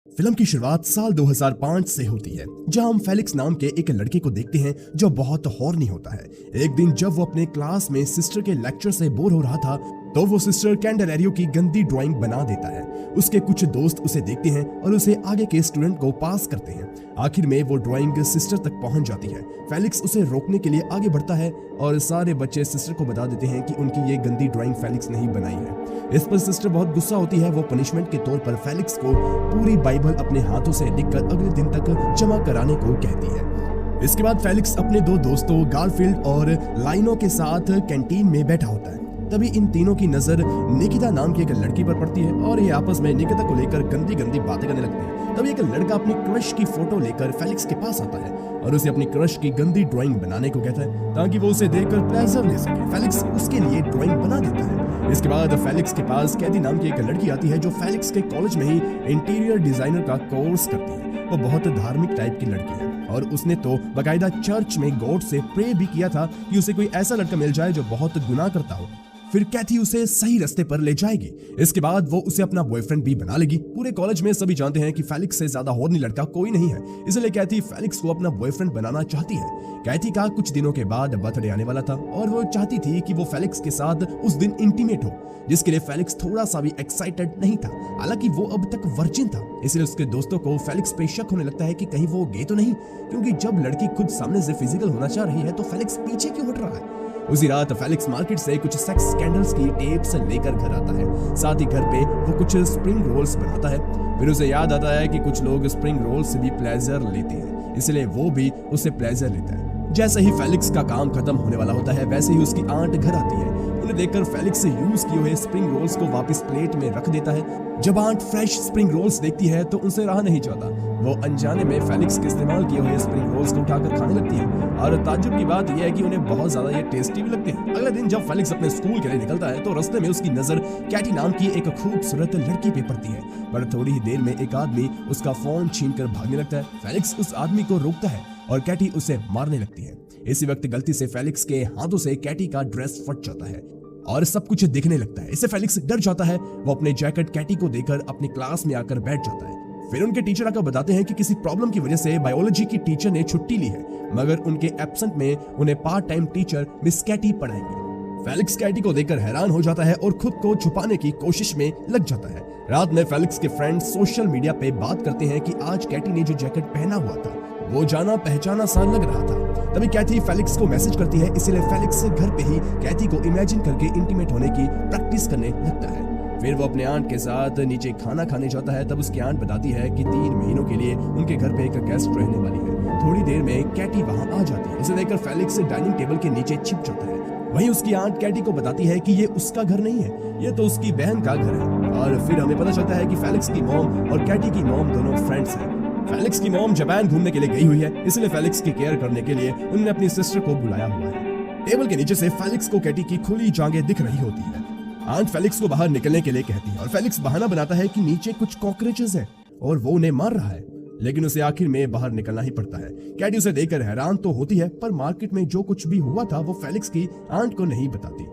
Film की शुरुआत साल 2005 से होती है, जहां हम फेलिक्स नाम के एक लड़के को देखते हैं जो बहुत हॉर्नी होता है। एक दिन जब वो अपने क्लास में सिस्टर के लेक्चर से बोर हो रहा था, तो वो सिस्टर कैंडेलेरियो की गंदी ड्राइंग बना देता है। उसके कुछ दोस्त उसे देखते हैं और उसे आगे के स्टूडेंट को पास करते हैं। आखिर में वो ड्राइंग सिस्टर तक पहुंच जाती है। फेलिक्स उसे रोकने के लिए आगे बढ़ता है और सारे बच्चे सिस्टर को बता देते हैं कि उनकी ये गंदी ड्राइंग फेलिक्स नहीं बनाई है। इस पर सिस्टर बहुत गुस्सा होती है। वो पनिशमेंट के तौर पर फेलिक्स को पूरी बाइबल अपने हाथों से लिखकर अगले दिन तक जमा कराने को कहती है। इसके बाद फेलिक्स अपने दो दोस्तों गारफील्ड और लाइनो के साथ कैंटीन में बैठा होता है। तभी इन तीनों की नजर निकिता नाम की एक लड़की पर पड़ती है और ये आपस में निकिता को लेकर गंदी गंदी बातें करने लगते हैं। तभी एक लड़का अपनी क्रश की फोटो लेकर फेलिक्स के पास आता है और उसे अपनी क्रश की गंदी ड्राइंग बनाने को कहता है ताकि वो उसे देखकर प्लेजर ले सके। फेलिक्स उसके लिए ड्राइंग बना देता है। इसके बाद फेलिक्स के पास कैदी नाम की एक लड़की आती है जो फेलिक्स के कॉलेज में ही इंटीरियर डिजाइनर का कोर्स करती है। वो बहुत धार्मिक टाइप की लड़की है और उसने तो बकायदा चर्च में गॉड से प्रे भी किया था कि उसे कोई ऐसा लड़का मिल जाए जो बहुत गुनाह करता हो, फिर कैथी उसे सही रास्ते पर ले जाएगी। इसके बाद वो उसे अपना बॉयफ्रेंड भी बना लेगी। पूरे कॉलेज में सभी जानते हैं कि फेलिक्स से ज्यादा हॉर्नी लड़का कोई नहीं है, इसलिए कैथी फेलिक्स को अपना बॉयफ्रेंड बनाना चाहती है। कैथी का कुछ दिनों के बाद बर्थडे आने वाला था और वो चाहती थी कि वो फेलिक्स के साथ उस दिन इंटीमेट हो, जिसके लिए फेलिक्स थोड़ा सा भी एक्साइटेड नहीं था। हालांकि वो अब तक वर्जिन था, इसलिए उसके दोस्तों को फेलिक्स पे शक होने लगता है कि कहीं वो गे तो नहीं, क्योंकि जब लड़की खुद सामने से फिजिकल होना चाह रही है तो फेलिक्स पीछे क्यों हट रहा है। उसी रात फेलिक्स मार्केट से कुछ सेक्स स्कैंडल्स की टेप्स लेकर घर आता है। साथ ही घर पे वो कुछ स्प्रिंग रोल्स बनाता है। फिर उसे याद आता है कि कुछ लोग स्प्रिंग रोल्स से भी प्लेजर लेते हैं, इसलिए वो भी उससे प्लेजर लेता है। जैसे ही फेलिक्स का काम खत्म होने वाला होता है, वैसे ही उसकी आंट घर आती है। उन्हें देखकर फेलिक्स यूज किए हुए स्प्रिंग रोल्स को वापस प्लेट में रख देता है। जब आंट फ्रेश स्प्रिंग रोल्स देखती है तो उनसे रहा नहीं जाता। वो अनजाने में फेलिक्स के इस्तेमाल किए हुए स्प्रिंग रोल्स को उठाकर खाने लगती है और ताज्जुब की बात यह है कि उन्हें बहुत ज्यादा ये टेस्टी भी लगते हैं। अगले दिन जब फेलिक्स अपने स्कूल के लिए निकलता है तो रास्ते में उसकी नजर कैटी नाम की एक खूबसूरत लड़की पे पड़ती है, पर थोड़ी ही देर में एक आदमी उसका फोन छीनकर भागने लगता है। फेलिक्स उस आदमी को रोकता है और कैटी उसे मारने लगती है। इसी वक्त गलती से फेलिक्स के हाथों से कैटी का ड्रेस फट जाता है और सब कुछ दिखने लगता है। इससे फेलिक्स डर जाता है। वो अपने जैकेट कैटी को देकर अपनी क्लास में आकर बैठ जाता है। फिर उनके टीचर आकर बताते हैं कि किसी प्रॉब्लम की वजह से बायोलॉजी की टीचर ने छुट्टी ली है, मगर उनके एब्सेंट में उन्हें part time teacher miss Katie पढ़ाएंगे। फेलिक्स कैटी को देखकर हैरान हो जाता है और खुद को छुपाने की कोशिश में लग जाता है। रात में फेलिक्स के फ्रेंड्स सोशल मीडिया पे बात करते हैं कि आज कैटी ने जो जैकेट पहना हुआ था वो जाना पहचाना सा लग रहा था। तभी कैथी फेलिक्स को मैसेज करती है, इसलिए फेलिक्स घर पे ही कैथी को इमेजिन करके इंटीमेट होने की प्रैक्टिस करने लगता है। फिर वो अपने आंट के साथ नीचे खाना खाने जाता है। तब उसकी आंट बताती है कि 3 महीनों के लिए उनके घर पे एक गेस्ट रहने वाली है। थोड़ी देर में कैटी वहां आ जाती है। उसे देखकर फेलिक्स डाइनिंग टेबल के नीचे छिप जाता है। वहीं उसकी आंट कैटी को बताती है कि ये उसका घर नहीं है, ये तो उसकी बहन का घर है। और फिर हमें पता चलता है कि फेलिक्स की मॉम और कैटी की मॉम दोनों फ्रेंड्स हैं। फेलिक्स की मॉम जापान घूमने के लिए गई हुई है, इसलिए फेलिक्स की केयर करने के लिए उन्होंने अपनी सिस्टर को बुलाया हुआ है। टेबल के नीचे से फेलिक्स को कैटी की खुली जांघें दिख रही होती है। आंट फेलिक्स को बाहर निकलने के लिए कहती है और फेलिक्स बहाना बनाता है कि नीचे कुछ कॉकरोचेस हैं और वो उन्हें मार रहा है, लेकिन उसे आखिर में बाहर निकलना ही पड़ता है। कैटी उसे देखकर हैरान तो होती है, पर मार्केट में जो कुछ भी हुआ था वो फेलिक्स की आंट को नहीं बताती।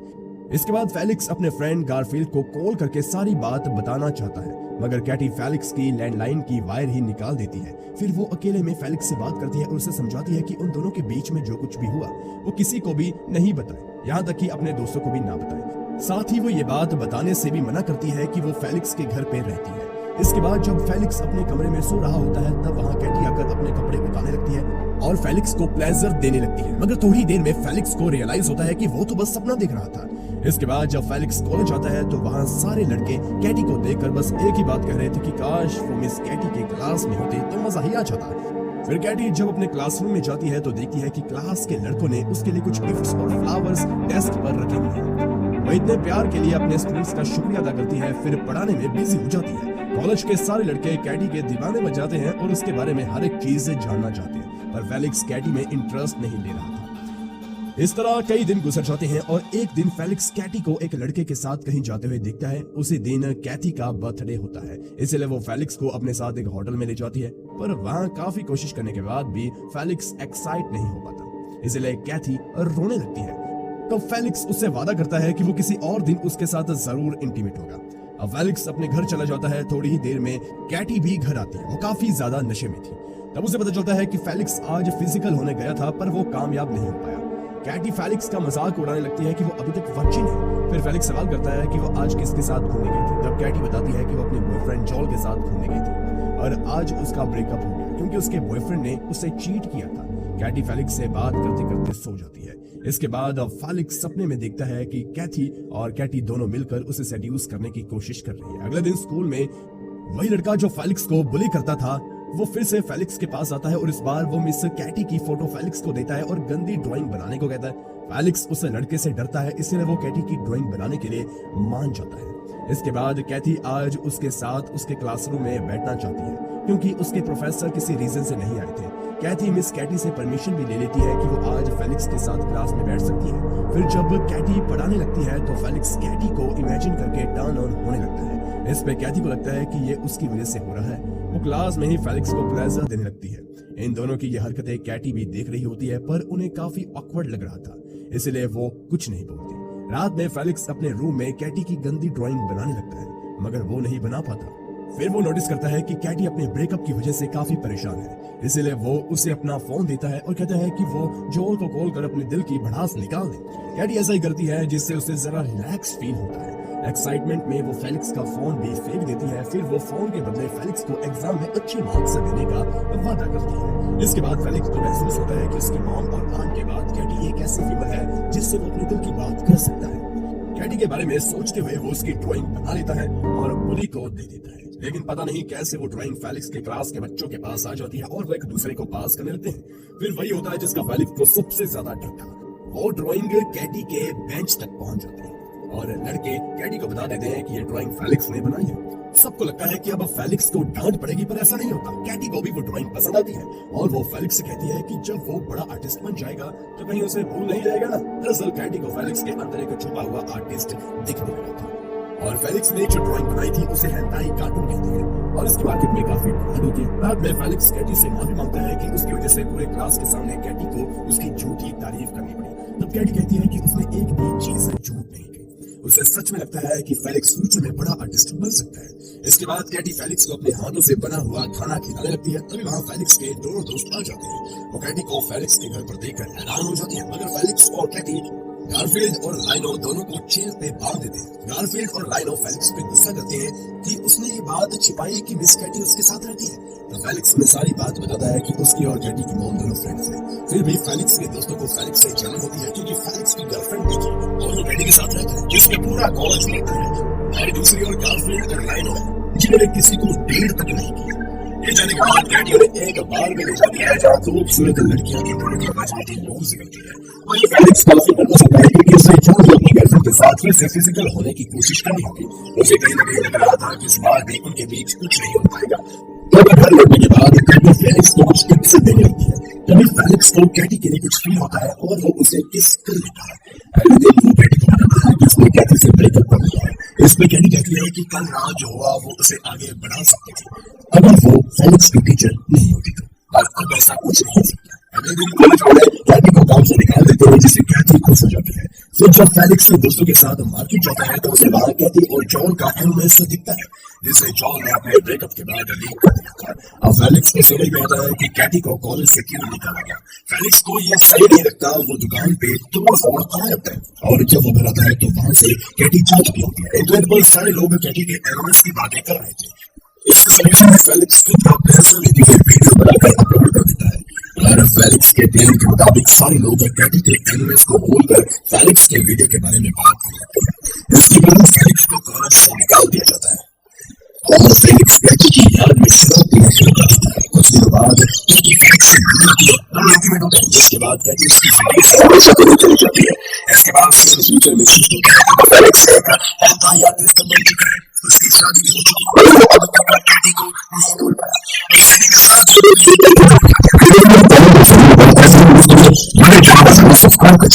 इसके बाद फेलिक्स अपने फ्रेंड गारफील्ड को कॉल करके सारी बात बताना चाहता है, मगर कैटी फेलिक्स की लैंडलाइन की वायर ही निकाल देती है। फिर वो अकेले में फेलिक्स से बात करती है और उसे समझाती है कि उन दोनों के बीच में जो कुछ भी हुआ वो किसी को भी नहीं बताए, यहाँ तक कि अपने दोस्तों को भी ना बताए। साथ ही वो ये बात बताने से भी मना करती है कि वो फेलिक्स के घर पे रहती है। इसके बाद जब फेलिक्स अपने कमरे में सो रहा होता है, तब वहाँ कैटी आकर अपने कपड़े उतारने लगती है और फेलिक्स को प्लेजर देने लगती है, मगर थोड़ी देर में फेलिक्स को रियलाइज होता है कि वो तो बस सपना देख रहा था। इसके बाद जब फेलिक्स कॉलेज आता है तो वहाँ सारे लड़के कैटी को देखकर बस एक ही बात कह रहे थे कि काश वो मिस कैटी के क्लास में होते तो मजा ही आ जाता। फिर कैटी जब अपने क्लासरूम में जाती है तो देखती है कि क्लास के लड़कों ने उसके लिए कुछ गिफ्ट्स और फ्लावर्स डेस्क पर रखे हुए हैं। वो इतने प्यार के लिए अपने स्टूडेंट्स का शुक्रिया अदा करती है, फिर पढ़ाने में बिजी हो जाती है। कॉलेज के सारे लड़के कैटी के दीवाने बन जाते हैं और उसके बारे में हर एक चीज जानना चाहते हैं, पर फेलिक्स कैटी में इंटरेस्ट नहीं ले रहा था। इस तरह कई दिन गुजर जाते हैं और एक दिन फेलिक्स कैटी को एक लड़के के साथ कहीं जाते हुए देखता है। उसी दिन कैथी का बर्थडे होता है, इसलिए वो फेलिक्स को अपने साथ एक होटल में ले जाती है, पर वहाँ काफी कोशिश करने के बाद भी फेलिक्स एक्साइट नहीं हो पाता, इसलिए कैथी रोने लगती है। तो फेलिक्स उससे वादा करता है कि वो किसी और दिन उसके साथ जरूर इंटीमेट होगा। अब फेलिक्स अपने घर चला जाता है। थोड़ी ही देर में कैटी भी घर आती है। वो काफी ज्यादा नशे में थी। तब उसे पता चलता है कि फेलिक्स आज फिजिकल होने गया था पर वो कामयाब नहीं हो पाया। कैटी फेलिक्स का मजाक उड़ाने लगती है कि वो अभी तक वर्जिन है। फिर फेलिक्स सवाल करता है कि वो आज किसके साथ घूमने गई थी। तब कैटी बताती है कि वो अपने बॉयफ्रेंड जॉल के साथ घूमने गई थी और आज उसका ब्रेकअप हो गया क्योंकि उसके बॉयफ्रेंड ने उससे चीट किया था। कैटी फेलिक्स से बात करते करते सो जाती है। इसके बाद अब फेलिक्स सपने में देखता है कि कैथी और कैटी दोनों मिलकर उसे सेड्यूस करने की कोशिश कर रही है। अगले दिन स्कूल में वही लड़का जो फेलिक्स को बुली करता था वो फिर से फेलिक्स के पास आता है और इस बार वो मिस कैटी की फोटो फेलिक्स को देता है और गंदी ड्राइंग बनाने को कहता है। फेलिक्स उस लड़के से डरता है इसलिए वो कैटी की ड्राइंग बनाने के लिए मान जाता है। इसके बाद कैथी आज उसके साथ उसके क्लासरूम में बैठना चाहती है क्योंकि उसके प्रोफेसर किसी रीजन से नहीं आए थे। कैथी मिस कैटी से परमिशन भी ले लेती है कि वो आज फेलिक्स के साथ क्लास में बैठ सकती है। फिर जब कैटी पढ़ाने लगती है तो फेलिक्स कैटी को इमेजिन करके टर्न ऑन होने लगता है। इस पे कैथी को लगता है कि ये उसकी वजह से हो रहा है। वो क्लास में ही फेलिक्स को प्लेजर देने लगती है। इन दोनों की ये हरकतें कैटी भी देख रही होती है पर उन्हें काफी ऑकवर्ड लग रहा था इसलिए वो कुछ नहीं बोलती। रात में फेलिक्स अपने रूम में कैटी की गंदी ड्राइंग बनाने लगता है मगर वो नहीं बना पाता। फिर वो नोटिस करता है कि कैटी अपने ब्रेकअप की वजह से काफी परेशान है इसलिए वो उसे अपना फोन देता है और कहता है कि वो जोल को कॉल कर अपने दिल की भड़ास निकाल दे। कैटी ऐसा ही करती है जिससे उसे जरा रिलैक्स फील होता है। एक्साइटमेंट में वो फेलिक्स का फोन भी फेंक देती है। फिर वो फोन के बदले फेलिक्स को एग्जाम में अच्छे मार्क्स देने का वादा करती है। इसके बाद फेलिक्स को महसूस होता है कि उसकी मॉम और आंट के बाद कैटी एक ऐसी फीमेल है जिससे वो अपने दिल की बात कर सकता है। कैटी के बारे में सोचते हुए वो उसकी ड्राइंग बना लेता है और बुली को दे देता है। लेकिन पता नहीं कैसे वो ड्राइंग फेलिक्स के क्लास के बच्चों के पास आ जाती है और वो एक दूसरे को पास करने लगते हैं। फिर वही होता है जिसका फेलिक्स को सबसे ज्यादा डर था। वो ड्राइंग कैटी के बेंच तक पहुंच जाती है और लड़के कैटी को बता देते हैं कि ये ड्राइंग फेलिक्स ने बनाई है। सबको लगता है कि अब फेलिक्स को डांट पड़ेगी पर ऐसा नहीं होता। कैटी को भी वो ड्राइंग पसंद आती है और वो फेलिक्स से कहती है कि जब वो बड़ा आर्टिस्ट बन जाएगा तो कहीं उसे भूल नहीं जाएगा ना। दरअसल कैटी को फेलिक्स के अंदर एक छुपा हुआ आर्टिस्ट दिखने लगा था और फेलिक्स ने जो ड्राइंग बनाई थी उसे हेंटाई कार्टून कहते हैं और इसकी मार्केट में काफी डिमांड होती है। बाद में फेलिक्स कैटी से माफी मांगता है कि उसकी वजह से पूरे क्लास के सामने कैटी को उसकी झूठी तारीफ करनी पड़ी। तब कैटी कहती है कि उसने एक भी चीज झूठ नहीं की। उसे सच में लगता है कि फेलिक्स फ्यूचर में बड़ा आर्टिस्ट बन सकता है। इसके बाद कैटी फेलिक्स को अपने हाथों से बना हुआ खाना खिलाने लगती है। तभी वहाँ फेलिक्स के दोनों दोस्त आ जाते हैं। वो कैटी को फेलिक्स के घर पर देखकर हैरान हो जाती है मगर फेलिक्स और कैटी गारफील्ड और लाइनो दोनों को जेल पे बांध देते हैं। गारफील्ड और लाइनो फेलिक्स पे गुस्सा करते हैं कि उसने ये बात छिपाई कि मिस कैटी उसके साथ रहती है। तो फेलिक्स में सारी बात बताता है कि उसकी और कैटी की मॉम दोनों फ्रेंड्स हैं। फिर भी फेलिक्स के दोस्तों को फेलिक्स से जलन होती है क्योंकि फेलिक्स की गर्लफ्रेंड भी थी और वो कैटी के साथ रहता है जिसके पूरा कॉलेज में है। और दूसरी ओर गारफील्ड और लाइनो जिन्होंने किसी को डेट तक नहीं किया। ये जाने के बाद कैटी उन्हें एक बार में ले जाती है जहाँ खूबसूरत लड़कियां इंटरव्यू की मजबूती लूज करती है। वही फेलिक्स काफी नर्वस होता है क्योंकि उसे जल्द ही अपनी गर्लफ्रेंड के साथ फिर से फिजिकल होने की कोशिश करनी होगी। उसे कहीं ना कहीं लग रहा था कि इस बार भी उनके बीच कुछ नहीं हो पाएगा। तो घर लौटने के बाद कैटी फेलिक्स को कुछ टिप्स देने लगती है। तभी फेलिक्स को कैटी के लिए कुछ फील होता है और वो उसे किस कर लेता है। अगले दिन वो कैटी को बताता है कि उसने कैटी से ब्रेकअप कर लिया है। इसमें कैटी कहती है कि कल रात जो हुआ वो उसे आगे बढ़ा सकती थी अगर वो फेलिक्स की टीचर नहीं होती तो, और अब ऐसा कुछ नहीं हो सकता। अगले दिन कॉलेज वाले कैटी को काम से निकाल देते हैं जिससे कैटी खुश हो जाती है। फिर जब फेलिक्स दोस्तों के साथ मार्केट जाता है तो उसे वहां कैटी और जॉन का एमओएस दिखता है जिसे जॉन ने अपने ब्रेकअप के बाद लीक कर दिया था। अब फेलिक्स को समझ में आता है कि कैटी को कॉलेज से क्यों निकाला गया। फेलिक्स को ये सही नहीं लगता। वो दुकान पे तोड़-फोड़ करने लगता है और जब वो घर आता है तो वहां से कैटी जा चुकी होती है। इंटरनेट पर सारे लोग कैटी के एमओएस की बातें कर रहे थे। इस सिचुएशन में फेलिक्स खुद अपना वीडियो बनाकर अपलोड कर देता है और फेलिक्स के प्लान के मुताबिक सारे लोग कैटी के एमओएस को बोलकर फेलिक्स के वीडियो के बारे में बात कर लेते हैं। इसके बाद फेलिक्स को कॉलेज से निकाल दिया जाता है और फेलिक्स कैटी की याद में शराब पीना शुरू कर देता है। कुछ दिनों बाद कैटी फेलिक्स से मिल जाती है और आर्गुमेंट होता है जिसके बाद कैटी उसकी जिंदगी से हमेशा के लिए चली जाती है। इसके बाद फ्यूचर में शिफ्ट होता है और फेलिक्स एक एंटी आर्टिस्ट बन चुका है। उसकी शादी भी हो चुकी है और कैटी को नहीं बोल पाया। इस कहने के साथ सब्सक्राइब कर